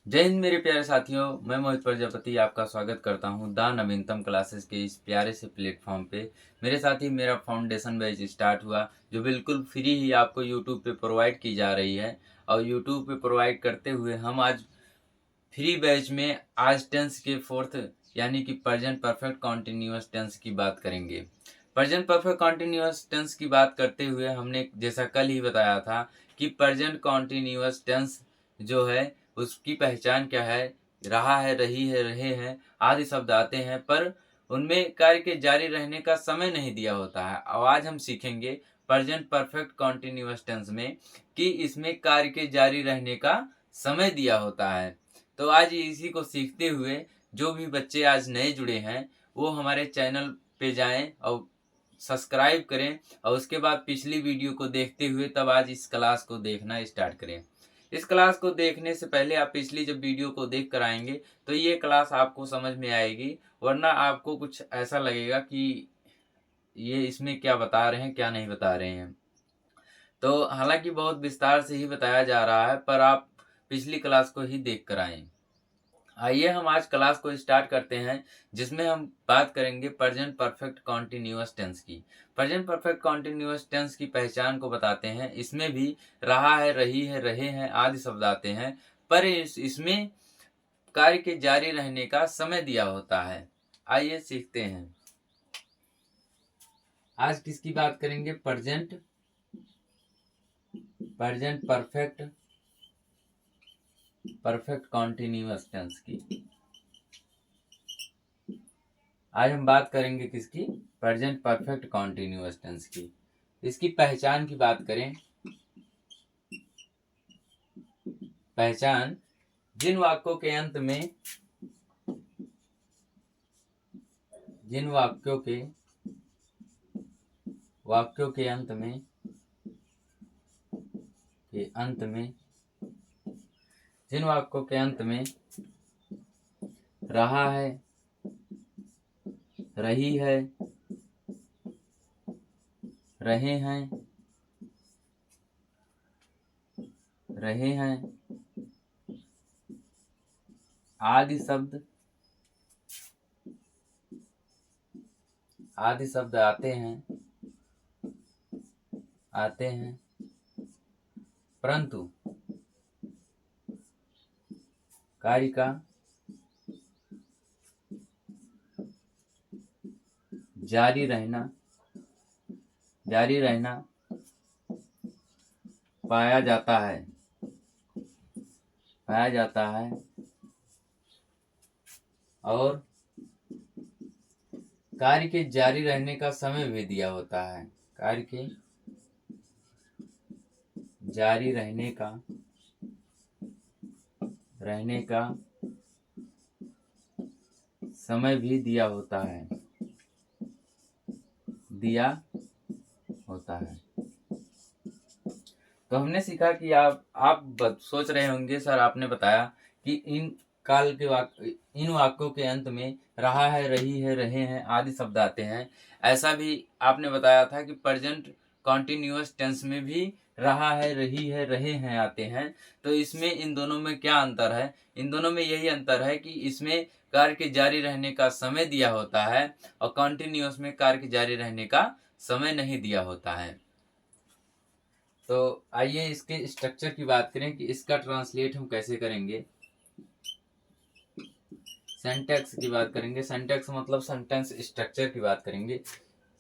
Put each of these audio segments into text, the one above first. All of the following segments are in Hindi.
जय हिंद मेरे प्यारे साथियों। मैं मोहित प्रजापति आपका स्वागत करता हूं द नवीनतम क्लासेस के इस प्यारे से प्लेटफॉर्म पे। मेरे साथी मेरा फाउंडेशन बैच स्टार्ट हुआ जो बिल्कुल फ्री ही आपको यूट्यूब पे प्रोवाइड की जा रही है। और यूट्यूब पे प्रोवाइड करते हुए हम आज फ्री बैच में आज टेंस के फोर्थ यानी कि प्रेजेंट परफेक्ट कॉन्टिन्यूअस टेंस की बात करेंगे। प्रेजेंट परफेक्ट कॉन्टिन्यूअस टेंस की बात करते हुए हमने जैसा कल ही बताया था कि प्रेजेंट कॉन्टिन्यूअस टेंस जो है उसकी पहचान क्या है। रहा है, रही है, रहे हैं आदि शब्द आते हैं, पर उनमें कार्य के जारी रहने का समय नहीं दिया होता है। अब आज हम सीखेंगे प्रेजेंट परफेक्ट कॉन्टिन्यूअस टेंस में कि इसमें कार्य के जारी रहने का समय दिया होता है। तो आज इसी को सीखते हुए जो भी बच्चे आज नए जुड़े हैं वो हमारे चैनल पे जाएं और सब्सक्राइब करें, और उसके बाद पिछली वीडियो को देखते हुए तब आज इस क्लास को देखना स्टार्ट करें। इस क्लास को देखने से पहले आप पिछली जब वीडियो को देख कर आएंगे तो ये क्लास आपको समझ में आएगी, वरना आपको कुछ ऐसा लगेगा कि ये इसमें क्या बता रहे हैं क्या नहीं बता रहे हैं। तो हालांकि बहुत विस्तार से ही बताया जा रहा है, पर आप पिछली क्लास को ही देख कर आएं। आइए हम आज क्लास को स्टार्ट करते हैं, जिसमें हम बात करेंगे प्रेजेंट परफेक्ट कॉन्टिन्यूअस टेंस की। प्रेजेंट परफेक्ट कॉन्टिन्यूअस टेंस की पहचान को बताते हैं। इसमें भी रहा है, रही है, रहे हैं आदि शब्द आते हैं, पर इसमें कार्य के जारी रहने का समय दिया होता है। आइए सीखते हैं। आज किसकी बात करेंगे? प्रेजेंट परफेक्ट कॉन्टिन्यूअस टेंस की। आज हम बात करेंगे किसकी? प्रेजेंट परफेक्ट कॉन्टिन्यूअस टेंस की। इसकी पहचान की बात करें, पहचान जिन वाक्यों के अंत में जिन वाक्यों के अंत में जिन वाक्यों के अंत में रहा है, रही है, रहे हैं आदि शब्द आते हैं, परंतु कार्य का जारी रहना पाया जाता है और कार्य के जारी रहने का समय भी दिया होता है। कार्य के जारी रहने का समय भी दिया होता है। तो हमने सीखा कि आप सोच रहे होंगे सर आपने बताया कि इन वाक्यों के अंत में रहा है, रही है, रहे हैं आदि शब्द आते हैं। ऐसा भी आपने बताया था कि प्रेजेंट कॉन्टिन्यूअस टेंस में भी रहा है, रही है, रहे हैं आते हैं। तो इसमें इन दोनों में क्या अंतर है? इन दोनों में यही अंतर है कि इसमें कार्य के जारी रहने का समय दिया होता है और कॉन्टिन्यूअस में कार्य के जारी रहने का समय नहीं दिया होता है। तो आइए इसके स्ट्रक्चर की बात करें कि इसका ट्रांसलेट हम कैसे करेंगे। सिंटैक्स की बात करेंगे। सिंटैक्स मतलब सेंटेंस स्ट्रक्चर की बात करेंगे।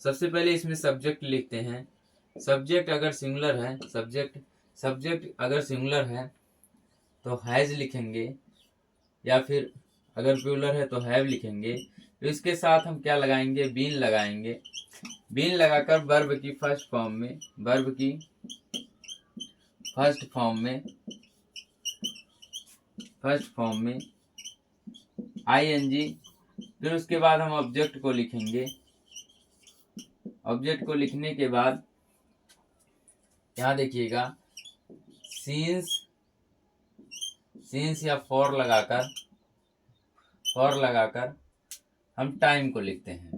सबसे पहले इसमें सब्जेक्ट लिखते हैं। सब्जेक्ट अगर सिंगुलर है तो हैज लिखेंगे, या फिर अगर प्लूरल है तो हैव लिखेंगे। तो इसके साथ हम क्या लगाएंगे? बीन लगाएंगे। बीन लगाकर वर्ब की फर्स्ट फॉर्म में आईएनजी, फिर उसके बाद हम ऑब्जेक्ट को लिखेंगे। ऑब्जेक्ट को लिखने के बाद यहाँ देखिएगा सीन्स या फॉर लगाकर हम टाइम को लिखते हैं।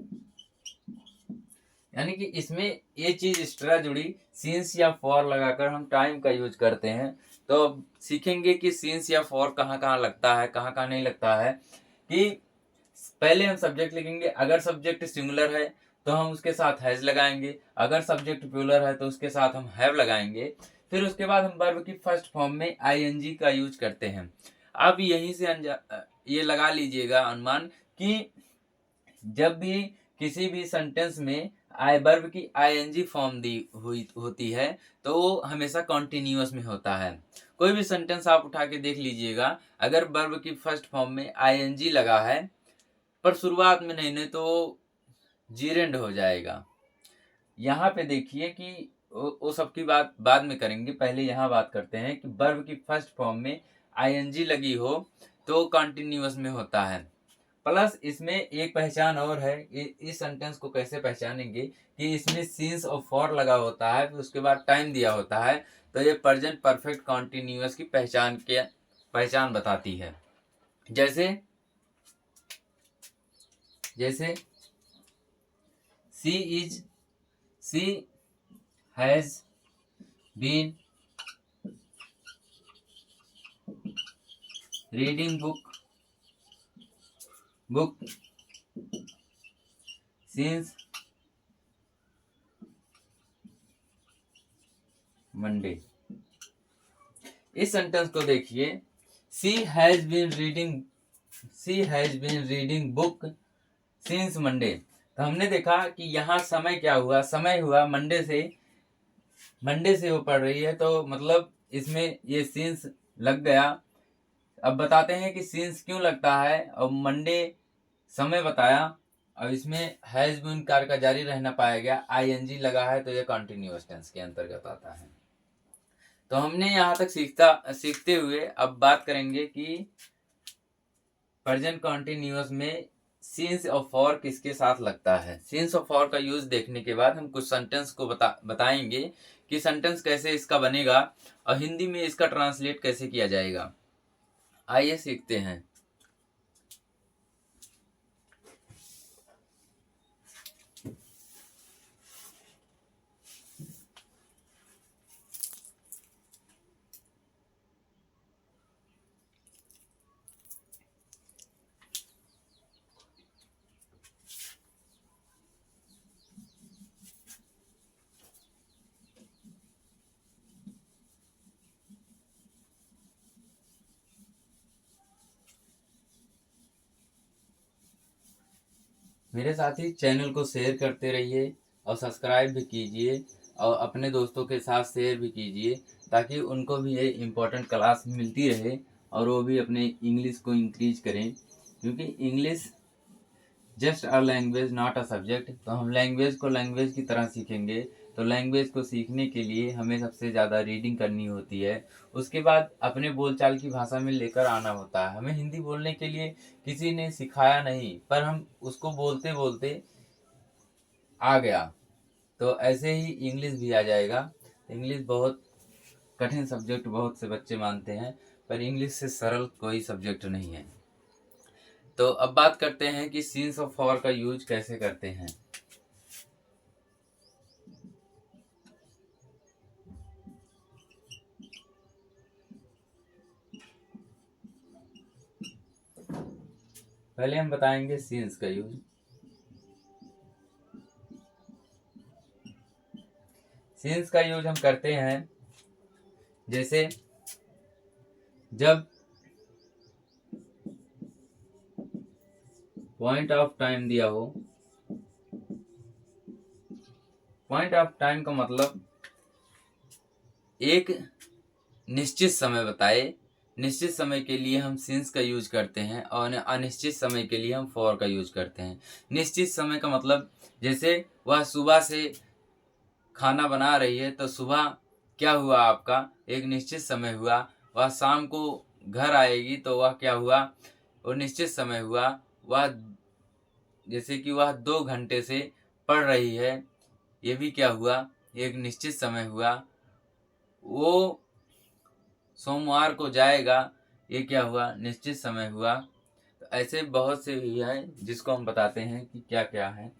यानी कि इसमें ये चीज एक्स्ट्रा जुड़ी, सिंस या फॉर लगाकर हम टाइम का यूज करते हैं। तो अब सीखेंगे कि सिंस या फॉर कहाँ कहाँ लगता है, कहाँ कहाँ नहीं लगता है। कि पहले हम सब्जेक्ट लिखेंगे, अगर सब्जेक्ट सिंगुलर है तो हम उसके साथ हैज लगाएंगे, अगर सब्जेक्ट प्लूरल है तो उसके साथ हम हैव लगाएंगे। फिर उसके बाद हम वर्ब की फर्स्ट फॉर्म में आईएनजी का यूज करते हैं। अब यहीं से ये लगा लीजिएगा अनुमान कि जब भी किसी भी सेंटेंस में आई वर्ब की आईएनजी फॉर्म दी हुई होती है तो वो हमेशा कॉन्टिन्यूअस में होता है। कोई भी सेंटेंस आप उठा के देख लीजिएगा, अगर वर्ब की फर्स्ट फॉर्म में आईएनजी लगा है पर शुरुआत में नहीं तो जीरेंड हो जाएगा। यहाँ पे देखिए कि वो सब की बात बाद में करेंगे, पहले यहाँ बात करते हैं कि वर्ब की फर्स्ट फॉर्म में आईएनजी लगी हो तो कंटिन्यूअस में होता है। प्लस इसमें एक पहचान और है, इस सेंटेंस को कैसे पहचानेंगे कि इसमें सिंस और फॉर लगा होता है, फिर उसके बाद टाइम दिया होता है, तो ये प्रेजेंट परफेक्ट कॉन्टिन्यूअस की पहचान बताती है। जैसे जैसे she has been reading book since Monday. इस सेंटेंस को देखिए, she has been reading book since Monday. तो हमने देखा कि यहाँ समय क्या हुआ, समय हुआ मंडे से वो पढ़ रही है, तो मतलब इसमें ये सिंस लग गया। अब बताते हैं कि सिंस क्यों लगता है, और मंडे समय बताया, अब इसमें हैज बीन कार्य का जारी रहना पाया गया, आईएनजी लगा है, तो ये कंटिन्यूअस टेंस के अंतर्गत आता है। तो हमने यहाँ तक सीखते हुए अब बात करेंगे कि प्रेजेंट कंटिन्यूअस में सिंस और फॉर किसके साथ लगता है। सिंस और फॉर का यूज देखने के बाद हम कुछ सेंटेंस को बताएंगे कि सेंटेंस कैसे इसका बनेगा और हिंदी में इसका ट्रांसलेट कैसे किया जाएगा। आइए सीखते हैं। मेरे साथी चैनल को शेयर करते रहिए और सब्सक्राइब भी कीजिए और अपने दोस्तों के साथ शेयर भी कीजिए, ताकि उनको भी ये इम्पोर्टेंट क्लास मिलती रहे और वो भी अपने इंग्लिश को इंक्रीज करें। क्योंकि English just a language not a subject. तो हम लैंग्वेज को लैंग्वेज की तरह सीखेंगे, तो लैंग्वेज को सीखने के लिए हमें सबसे ज़्यादा रीडिंग करनी होती है, उसके बाद अपने बोलचाल की भाषा में लेकर आना होता है। हमें हिंदी बोलने के लिए किसी ने सिखाया नहीं, पर हम उसको बोलते बोलते आ गया, तो ऐसे ही इंग्लिश भी आ जाएगा। इंग्लिश बहुत कठिन सब्जेक्ट बहुत से बच्चे मानते हैं, पर इंग्लिश से सरल कोई सब्जेक्ट नहीं है। तो अब बात करते हैं कि सिंस और फॉर का यूज कैसे करते हैं। पहले हम बताएंगे सिंस का यूज। सिंस का यूज हम करते हैं जैसे जब पॉइंट ऑफ टाइम दिया हो। पॉइंट ऑफ टाइम का मतलब एक निश्चित समय बताए, निश्चित समय के लिए हम सिंस का यूज करते हैं और अनिश्चित समय के लिए हम फॉर का यूज करते हैं। निश्चित समय का मतलब जैसे वह सुबह से खाना बना रही है, तो सुबह क्या हुआ आपका, एक निश्चित समय हुआ। वह शाम को घर आएगी तो वह क्या हुआ, वो निश्चित समय हुआ। वह जैसे कि वह 2 घंटे से पढ़ रही है, ये भी क्या हुआ, एक निश्चित समय हुआ। वो सोमवार को जाएगा, ये क्या हुआ, निश्चित समय हुआ। तो ऐसे बहुत से ही है जिसको हम बताते हैं कि क्या क्या है।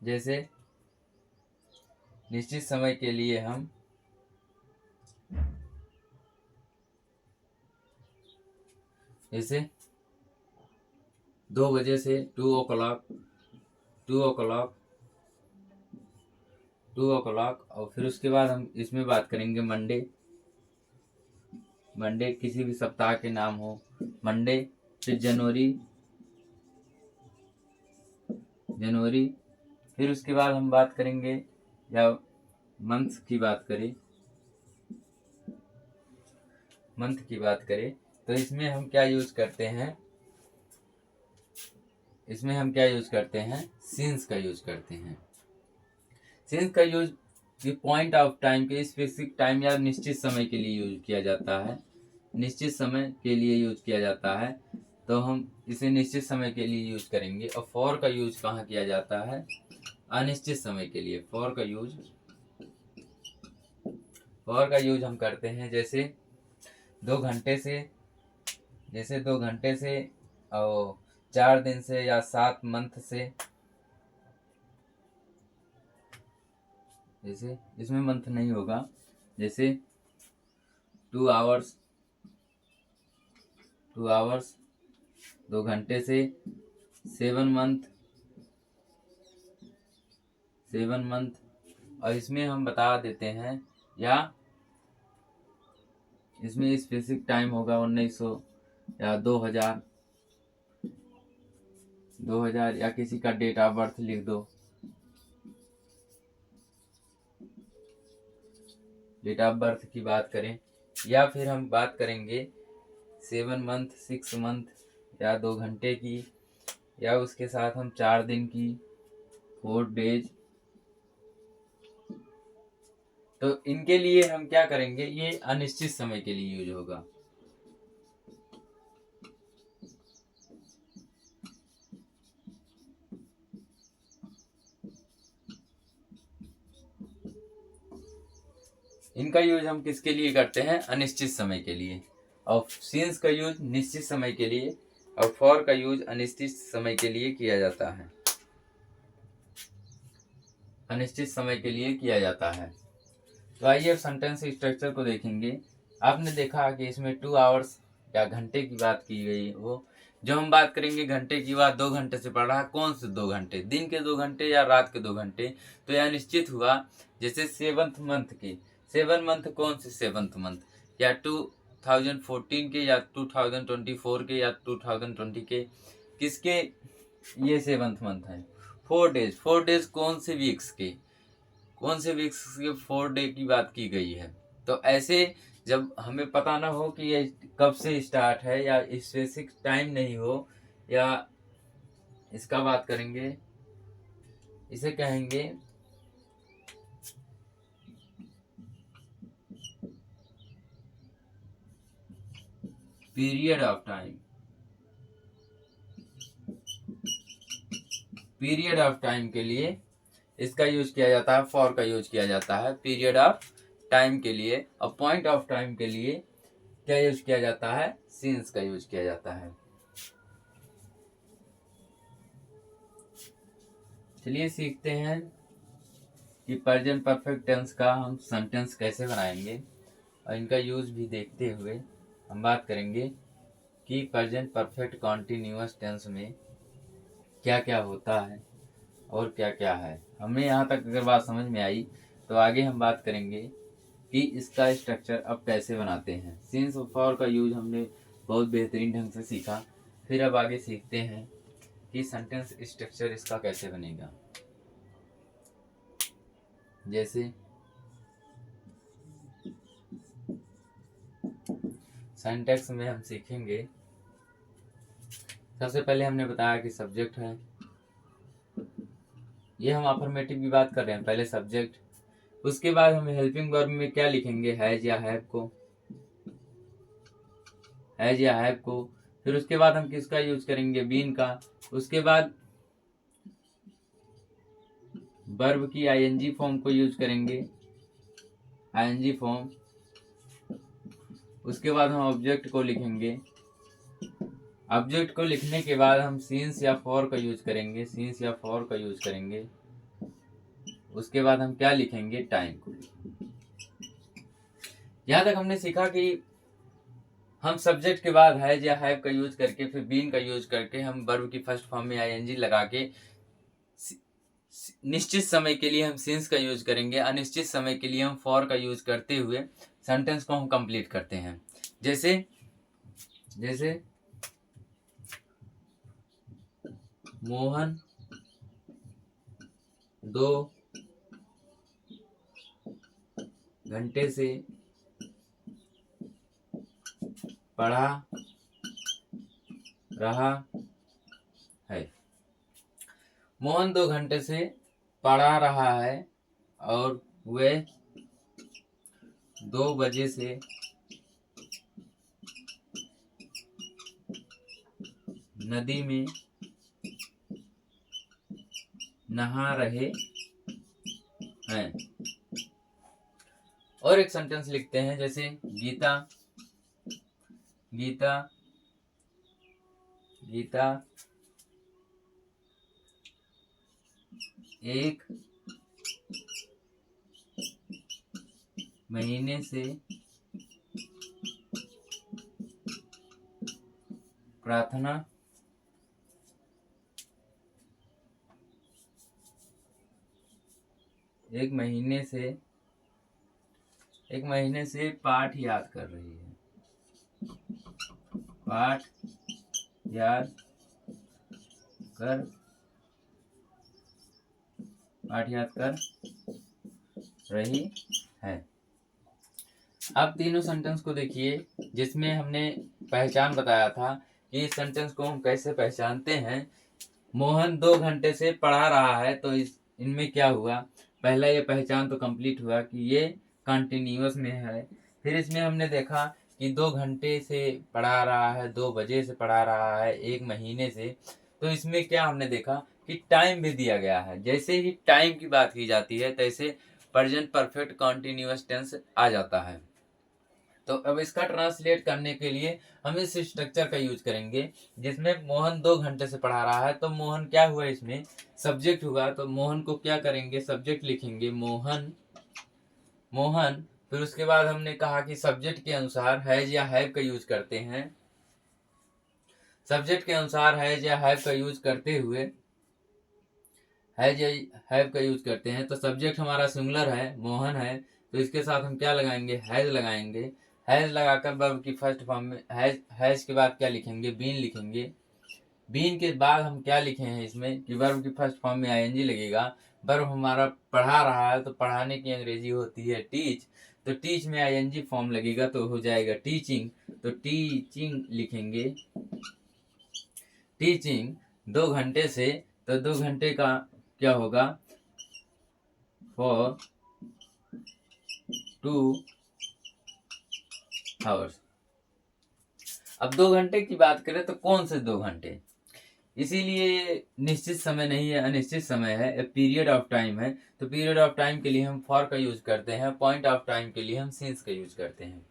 जैसे निश्चित समय के लिए हम जैसे 2 बजे से 2 o'clock और फिर उसके बाद हम इसमें बात करेंगे मंडे किसी भी सप्ताह के नाम हो मंडे, फिर जनवरी, फिर उसके बाद हम बात करेंगे या मंथ की बात करें तो इसमें हम क्या यूज करते हैं, सिंस का यूज करते हैं। सिंस का यूज पॉइंट ऑफ टाइम के स्पेसिफिक टाइम या निश्चित समय के लिए यूज किया जाता है, तो हम इसे निश्चित समय के लिए यूज करेंगे। और फॉर का यूज कहाँ किया जाता है, अनिश्चित समय के लिए। फॉर का यूज हम करते हैं जैसे 2 घंटे से और 4 दिन से या 7 मंथ से, जैसे इसमें मंथ नहीं होगा, जैसे 2 आवर्स 2 घंटे से 7 मंथ। और इसमें हम बता देते हैं या इसमें स्पेसिफिक टाइम होगा 1900 या 2000 या किसी का डेट ऑफ बर्थ लिख दो, डेट ऑफ बर्थ की बात करें। या फिर हम बात करेंगे 7 मंथ, 6 मंथ या 2 घंटे की, या उसके साथ हम 4 दिन की, 4 डेज। तो इनके लिए हम क्या करेंगे, ये अनिश्चित समय के लिए यूज होगा। इनका यूज हम किसके लिए करते हैं, अनिश्चित समय के लिए। और सिंस का यूज निश्चित समय के लिए और फॉर का यूज अनिश्चित समय के लिए किया जाता है। तो आइए अब सेंटेंस स्ट्रक्चर को देखेंगे। आपने देखा कि इसमें 2 आवर्स या घंटे की बात की गई। वो जो हम बात करेंगे घंटे की बात, 2 घंटे से पढ़ रहा है, कौन से 2 घंटे, दिन के 2 घंटे या रात के 2 घंटे। तो यह निश्चित हुआ। जैसे 7th मंथ की, 7 मंथ कौन से 7th मंथ, या 2014 के या 2024 के या 2020 के, किसके ये 7th मंथ है। 4 डेज कौन से वीक्स के 4 डे की बात की गई है। तो ऐसे जब हमें पता ना हो कि ये कब से स्टार्ट है या स्पेसिफिक टाइम नहीं हो, या इसका बात करेंगे, इसे कहेंगे पीरियड ऑफ टाइम के लिए इसका यूज किया जाता है, फॉर का यूज किया जाता है पीरियड ऑफ टाइम के लिए। और पॉइंट ऑफ टाइम के लिए क्या यूज किया जाता है, सिंस का यूज किया जाता है। चलिए सीखते हैं कि प्रेजेंट परफेक्ट टेंस का हम सेंटेंस कैसे बनाएंगे, और इनका यूज भी देखते हुए हम बात करेंगे कि प्रेजेंट परफेक्ट कॉन्टिन्यूअस टेंस में क्या क्या होता है और क्या क्या है। हमें यहाँ तक अगर बात समझ में आई तो आगे हम बात करेंगे कि इसका स्ट्रक्चर अब कैसे बनाते हैं। सिंस और फॉर का यूज हमने बहुत बेहतरीन ढंग से सीखा। फिर अब आगे सीखते हैं कि सेंटेंस स्ट्रक्चर इसका कैसे बनेगा। जैसे सिंटैक्स में हम सीखेंगे, सबसे पहले हमने बताया कि सब्जेक्ट है, ये हम अफर्मेटिव की बात कर रहे हैं, पहले सब्जेक्ट। उसके बाद हम हेल्पिंग वर्ब में क्या लिखेंगे, हैज या हैव को। फिर उसके बाद हम किसका यूज करेंगे, बीन का। उसके बाद वर्ब की आईएनजी फॉर्म को यूज करेंगे, आईएनजी फॉर्म। उसके बाद हम ऑब्जेक्ट को लिखेंगे। ऑब्जेक्ट को लिखने के बाद हम सिंस या फॉर का यूज करेंगे, उसके बाद हम क्या लिखेंगे, टाइम को। यहाँ तक हमने सीखा कि हम सब्जेक्ट के बाद हैज या हैव का यूज करके फिर बीन का यूज करके हम वर्ब की फर्स्ट फॉर्म में आईएनजी लगा के निश्चित समय के लिए हम सिंस का यूज करेंगे, अनिश्चित समय के लिए हम फॉर का यूज करते हुए सेंटेंस को हम कंप्लीट करते हैं। जैसे जैसे मोहन 2 घंटे से पढ़ा रहा है। मोहन 2 घंटे से पढ़ा रहा है और वे 2 बजे से नदी में नहा रहे हैं। और एक सेंटेंस लिखते हैं, जैसे गीता गीता गीता 1 महीने से प्रार्थना एक महीने से पाठ याद कर रही है। पाठ याद कर रही है। अब तीनों सेंटेंस को देखिए, जिसमें हमने पहचान बताया था कि इस सेंटेंस को हम कैसे पहचानते हैं। मोहन 2 घंटे से पढ़ा रहा है, तो इनमें क्या हुआ, पहला ये पहचान तो कंप्लीट हुआ कि ये कंटिन्यूअस में है। फिर इसमें हमने देखा कि 2 घंटे से पढ़ा रहा है, 2 बजे से पढ़ा रहा है, 1 महीने से। तो इसमें क्या हमने देखा कि टाइम भी दिया गया है। जैसे ही टाइम की बात की जाती है तैसे प्रेजेंट परफेक्ट कंटिन्यूअस टेंस आ जाता है। तो अब इसका ट्रांसलेट करने के लिए हम इस स्ट्रक्चर का यूज करेंगे, जिसमें मोहन 2 घंटे से पढ़ा रहा है। तो मोहन क्या हुआ, इसमें सब्जेक्ट हुआ। तो मोहन को क्या करेंगे, सब्जेक्ट लिखेंगे मोहन। फिर उसके बाद हमने कहा कि सब्जेक्ट के अनुसार हैज या हैव का यूज करते हैं। सब्जेक्ट के अनुसार हैज या हैव का यूज करते हुए हैज या हैव का यूज करते हैं। तो सब्जेक्ट हमारा सिंगुलर है, मोहन है, तो इसके साथ हम क्या लगाएंगे, हैज लगाएंगे। हैज लगाकर वर्ब की फर्स्ट फॉर्म में हैज के बाद क्या लिखेंगे, बीन लिखेंगे। बीन के बाद हम क्या लिखे हैं इसमें कि वर्ब की फर्स्ट फॉर्म में आईएनजी लगेगा। वर्ब हमारा पढ़ा रहा है, तो पढ़ाने की अंग्रेजी होती है टीच। तो टीच में आईएनजी फॉर्म लगेगा तो हो जाएगा टीचिंग। तो टीचिंग लिखेंगे। टीचिंग 2 घंटे से, तो 2 घंटे का क्या होगा, फॉर 2 आवर्स। अब 2 घंटे की बात करें तो कौन से 2 घंटे, इसीलिए निश्चित समय नहीं है, अनिश्चित समय है, ए पीरियड ऑफ टाइम है। तो पीरियड ऑफ टाइम के लिए हम फॉर का यूज करते हैं, पॉइंट ऑफ टाइम के लिए हम सिंस का यूज करते हैं।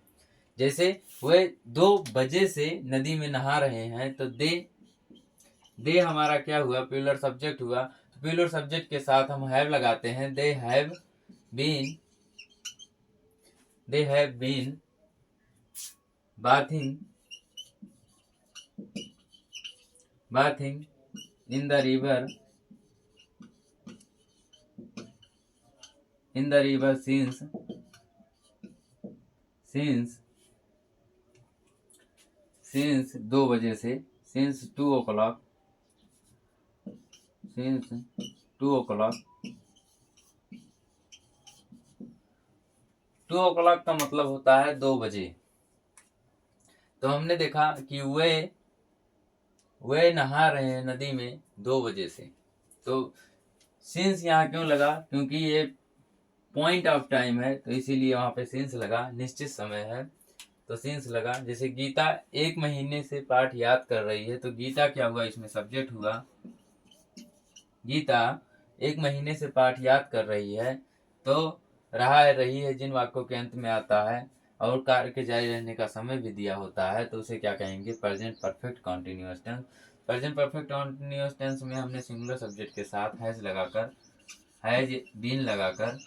जैसे वे 2 बजे से नदी में नहा रहे हैं, तो दे हमारा क्या हुआ, प्लूरल सब्जेक्ट हुआ। तो प्लूरल सब्जेक्ट के साथ हम हैव लगाते हैं। They have been bathing in the river since 2 बजे से, since 2 o'clock 2 o'clock का मतलब होता है 2 बजे। तो हमने देखा कि वे नहा रहे हैं नदी में 2 बजे से। तो सिंस यहाँ क्यों लगा, क्योंकि ये पॉइंट ऑफ टाइम है, तो इसीलिए वहां पे सिंस लगा। निश्चित समय है तो सिंस लगा। जैसे गीता 1 महीने से पाठ याद कर रही है, तो गीता क्या हुआ, इसमें सब्जेक्ट हुआ। गीता 1 महीने से पाठ याद कर रही है, तो रही है जिन वाक्यों के अंत में आता है और कार्य के जारी रहने का समय भी दिया होता है, तो उसे क्या कहेंगे, present perfect continuous tense. Present perfect continuous tense में हमने सिंगुलर सब्जेक्ट के साथ हैज लगाकर हैज बीन लगाकर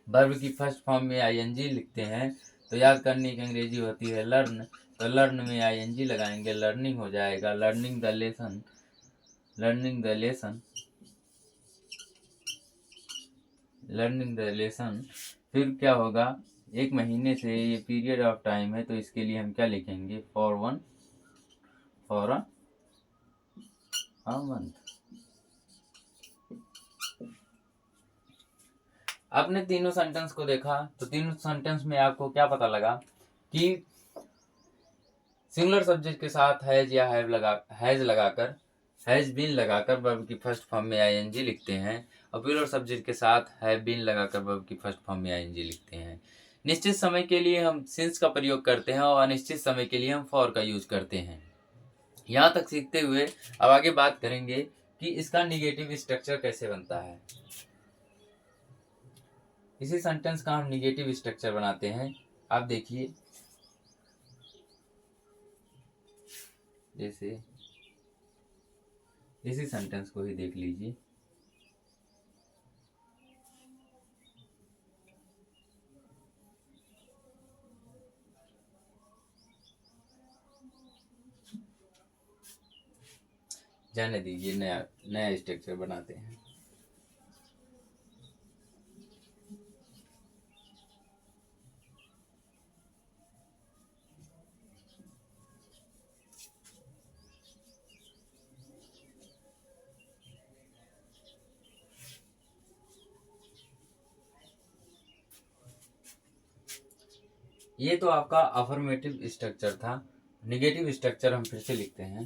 वर्ब की फर्स्ट फॉर्म में आईएनजी लिखते हैं तो याद करने की अंग्रेजी होती है लर्न। तो लर्न में आईएनजी लगाएंगे, लर्निंग हो जाएगा, learning the lesson, learning the lesson, learning the lesson. फिर क्या होगा, एक महीने से ये पीरियड ऑफ टाइम है तो इसके लिए हम क्या लिखेंगे, फॉर अ मंथ। आपने तीनों सेंटेंस को देखा तो तीनों सेंटेंस में आपको क्या पता लगा कि सिंगुलर सब्जेक्ट के साथ हैज या हैज लगाकर, हैज बीन लगाकर वर्ब की फर्स्ट फॉर्म में आईएनजी लिखते हैं, और प्लूरल सब्जेक्ट के साथ हैव बीन लगाकर वर्ब की फर्स्ट फॉर्म में आईएनजी लिखते हैं। निश्चित समय के लिए हम सिंस का प्रयोग करते हैं और अनिश्चित समय के लिए हम फॉर का यूज करते हैं। यहाँ तक सीखते हुए अब आगे बात करेंगे कि इसका निगेटिव स्ट्रक्चर कैसे बनता है। इसी सेंटेंस का हम निगेटिव स्ट्रक्चर बनाते हैं। आप देखिए, जैसे इसी सेंटेंस को ही देख लीजिए। जाने दीजिए, नया नया स्ट्रक्चर बनाते हैं। ये तो आपका अफर्मेटिव स्ट्रक्चर था। निगेटिव स्ट्रक्चर हम फिर से लिखते हैं,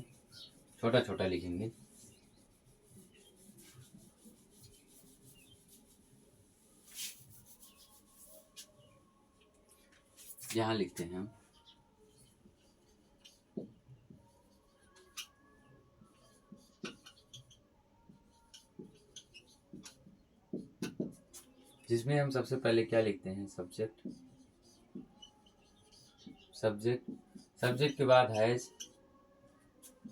छोटा छोटा लिखेंगे। यहाँ लिखते हैं हम जिसमें हम सबसे पहले क्या लिखते हैं, सब्जेक्ट, सब्जेक्ट के बाद हैज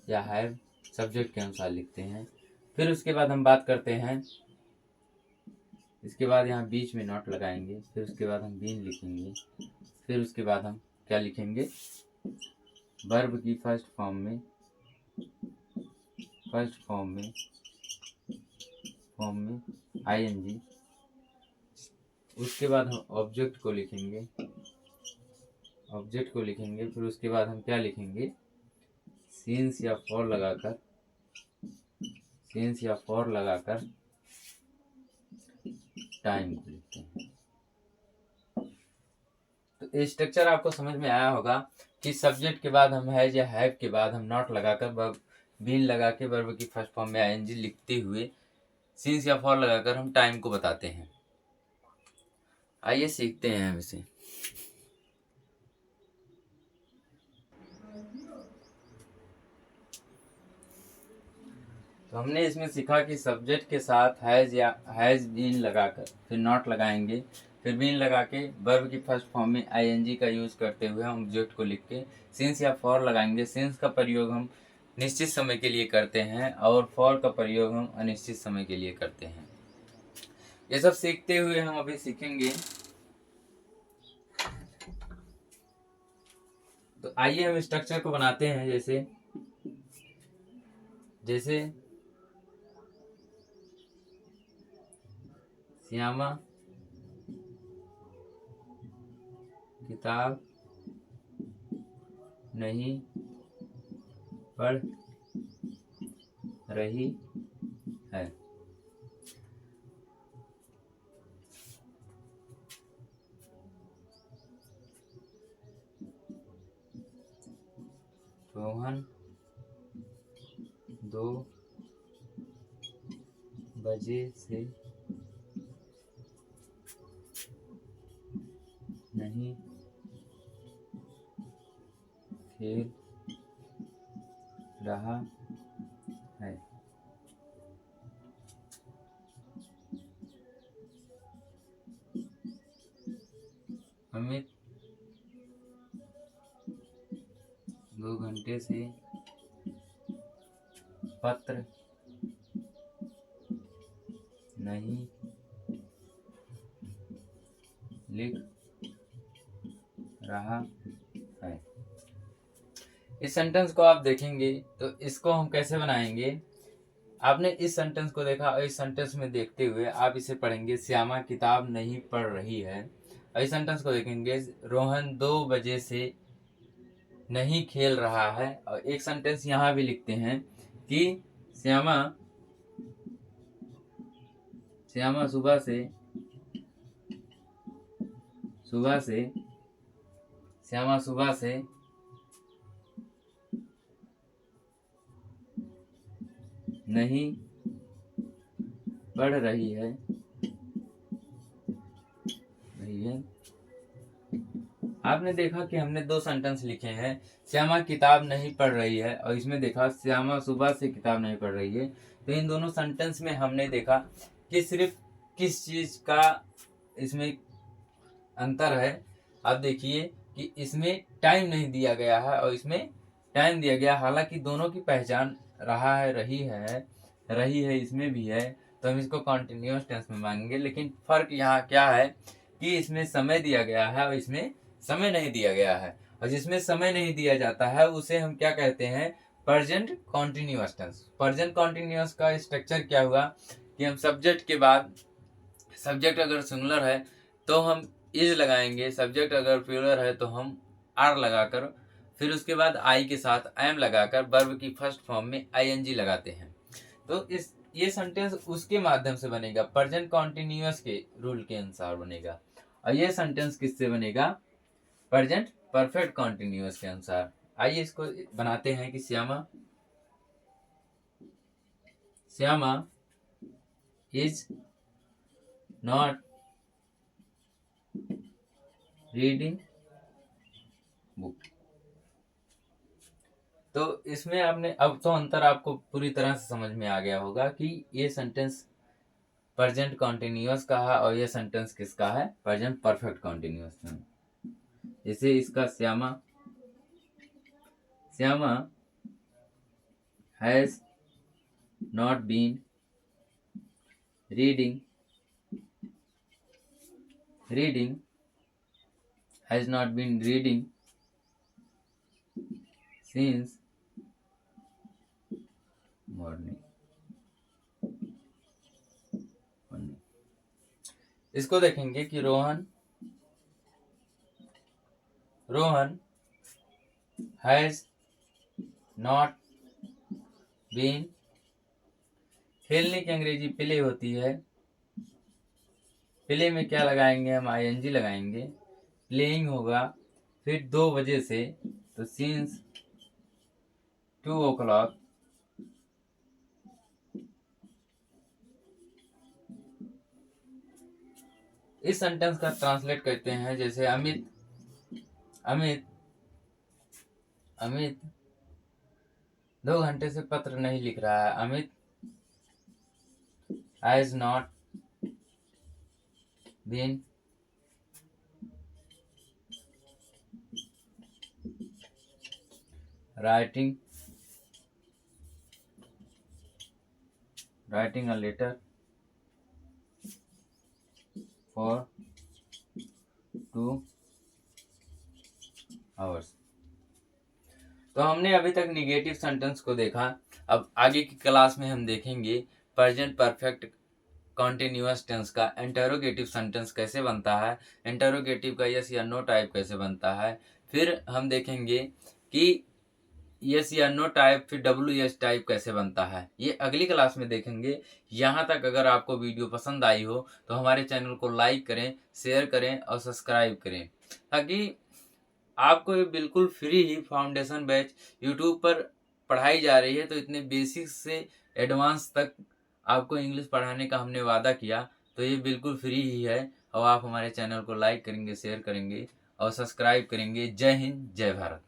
या हैव सब्जेक्ट के अनुसार लिखते हैं। फिर उसके बाद हम बात करते हैं, इसके बाद यहाँ बीच में नॉट लगाएंगे, फिर उसके बाद हम बीन लिखेंगे, फिर उसके बाद हम क्या लिखेंगे, वर्ब की फर्स्ट फॉर्म में आईएनजी। उसके बाद हम ऑब्जेक्ट को लिखेंगे, फिर उसके बाद हम क्या लिखेंगे, सिंस या फॉर लगाकर टाइम को लिखते हैं। तो स्ट्रक्चर आपको समझ में आया होगा कि सब्जेक्ट के बाद हम हैज या हैव के बाद हम नॉट लगाकर वर्ब बीन लगा के वर्ब की फर्स्ट फॉर्म में आईएनजी लिखते हुए सिंस या फॉर लगाकर हम टाइम को बताते हैं। आइए सीखते हैं हम इसे। तो हमने इसमें सीखा कि सब्जेक्ट के साथ हैज या हैज बीन लगाकर फिर नॉट लगाएंगे, फिर बीन लगा के वर्ब की फर्स्ट फॉर्म में आईएनजी का यूज करते हुए हम ऑब्जेक्ट को लिख के सिंस या फॉर लगाएंगे। सिंस का प्रयोग हम निश्चित समय के लिए करते हैं और फॉर का प्रयोग हम अनिश्चित समय के लिए करते हैं। ये सब सीखते हुए हम अभी सीखेंगे। तो आइए हम स्ट्रक्चर को बनाते हैं। जैसे श्यामा किताब नहीं पढ़ रही है। रोहन 2 बजे से नहीं खेल रहा है। अमित 2 घंटे से पत्र नहीं लिख रहा है। इस सेंटेंस को आप देखेंगे तो इसको हम कैसे बनाएंगे। आपने इस सेंटेंस को देखा और इस सेंटेंस में देखते हुए आप इसे पढ़ेंगे, श्यामा किताब नहीं पढ़ रही है। और इस सेंटेंस को देखेंगे, रोहन 2 बजे से नहीं खेल रहा है। और एक सेंटेंस यहाँ भी लिखते हैं कि श्यामा सुबह से श्यामा सुबह से नहीं पढ़ रही है। आपने देखा कि हमने 2 सेंटेंस लिखे हैं, श्यामा किताब नहीं पढ़ रही है और इसमें देखा श्यामा सुबह से किताब नहीं पढ़ रही है। तो इन दोनों सेंटेंस में हमने देखा कि सिर्फ किस चीज का इसमें अंतर है। अब देखिए कि इसमें टाइम नहीं दिया गया है और इसमें टाइम दिया गया, हालांकि दोनों की पहचान रहा है, रही है इसमें भी है, तो हम इसको कॉन्टिन्यूअस टेंस में मानेंगे। लेकिन फर्क यहाँ क्या है कि इसमें समय दिया गया है और इसमें समय नहीं दिया गया है। और जिसमें समय नहीं दिया जाता है उसे हम क्या कहते हैं, present continuous tense. Present continuous का स्ट्रक्चर क्या हुआ कि हम सब्जेक्ट के बाद, सब्जेक्ट अगर सिंगुलर है तो हम इज लगाएंगे, सब्जेक्ट अगर प्लूरल है तो हम आर लगाकर, फिर उसके बाद आई के साथ एम लगाकर वर्ब की फर्स्ट फॉर्म में आईएनजी लगाते हैं। तो ये सेंटेंस उसके माध्यम से बनेगा, प्रेजेंट कॉन्टिन्यूअस के रूल के अनुसार बनेगा। और ये सेंटेंस किससे बनेगा, प्रेजेंट परफेक्ट कॉन्टिन्यूअस के अनुसार। आइए इसको बनाते हैं कि Shyama is not reading book. तो इसमें आपने, अब तो अंतर आपको पूरी तरह से समझ में आ गया होगा कि ये सेंटेंस प्रेजेंट कॉन्टिन्यूअस का है और ये सेंटेंस किसका है, प्रेजेंट परफेक्ट कॉन्टिन्यूअस का। जैसे इसका Shyama has not been reading has not been reading since morning। इसको देखेंगे कि रोहन has not been, खेलने की अंग्रेजी प्ले होती है, प्ले में क्या लगाएंगे हम, आईएनजी लगाएंगे, प्लेइंग होगा, फिर 2 बजे से, तो सिंस 2 o'clock। इस सेंटेंस का ट्रांसलेट करते हैं, जैसे अमित 2 घंटे से पत्र नहीं लिख रहा है। Amit has not been writing a letter for 2 hours। तो हमने अभी तक निगेटिव सेंटेंस को देखा। अब आगे की क्लास में हम देखेंगे प्रेजेंट परफेक्ट कॉन्टिन्यूअस टेंस का इंटरोगेटिव सेंटेंस कैसे बनता है, इंटरोगेटिव का यस या नो टाइप कैसे बनता है। फिर हम देखेंगे कि यस या नो टाइप, फिर WS टाइप कैसे बनता है, ये अगली क्लास में देखेंगे। यहाँ तक अगर आपको वीडियो पसंद आई हो तो हमारे चैनल को लाइक करें, शेयर करें और सब्सक्राइब करें, ताकि आपको ये बिल्कुल फ्री ही फाउंडेशन बैच यूट्यूब पर पढ़ाई जा रही है। तो इतने बेसिक से एडवांस तक आपको इंग्लिश पढ़ाने का हमने वादा किया, तो ये बिल्कुल फ्री ही है। और आप हमारे चैनल को लाइक करेंगे, शेयर करेंगे और सब्सक्राइब करेंगे। जय हिंद, जय भारत।